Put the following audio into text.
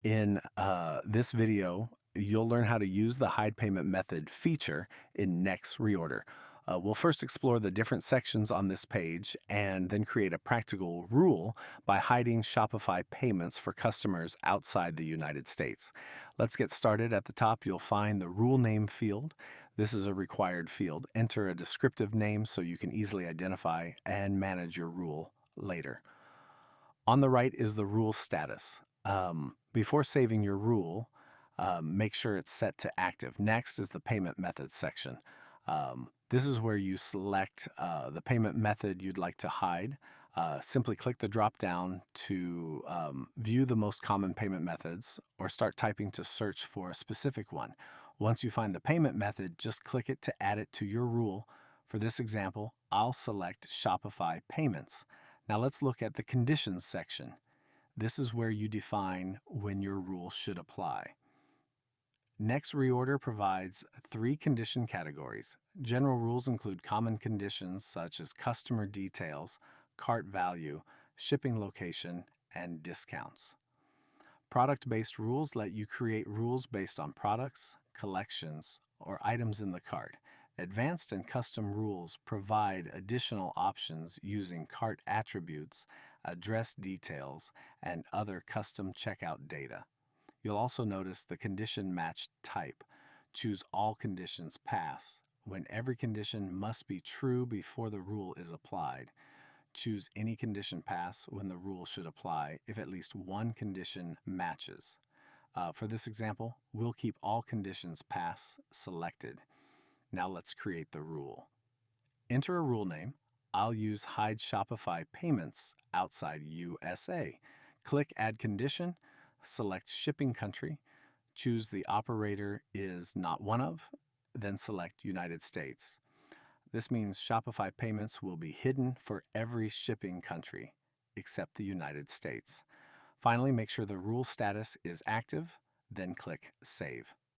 In this video, you'll learn how to use the hide payment method feature in Nex Reorder. We'll first explore the different sections on this page and then create a practical rule by hiding Shopify payments for customers outside the United States. Let's get started. At the top, you'll find the rule name field. This is a required field. Enter a descriptive name so you can easily identify and manage your rule later. On the right is the rule status. Before saving your rule, make sure it's set to active. Next is the payment methods section. This is where you select the payment method you'd like to hide. Simply click the drop down to view the most common payment methods or start typing to search for a specific one. Once you find the payment method, just click it to add it to your rule. For this example, I'll select Shopify Payments. Now let's look at the conditions section. This is where you define when your rule should apply. Nex Reorder provides 3 condition categories. General rules include common conditions such as customer details, cart value, shipping location, and discounts. Product-based rules let you create rules based on products, collections, or items in the cart. Advanced and custom rules provide additional options using cart attributes, address details, and other custom checkout data. You'll also notice the condition match type. Choose all conditions pass, when every condition must be true before the rule is applied. Choose any condition pass when the rule should apply if at least one condition matches. For this example, we'll keep all conditions pass selected. Now let's create the rule. Enter a rule name. I'll use hide Shopify payments outside USA. Click Add Condition, select Shipping Country, choose the operator is not one of, then select United States. This means Shopify payments will be hidden for every shipping country except the United States. Finally, make sure the rule status is active, then click Save.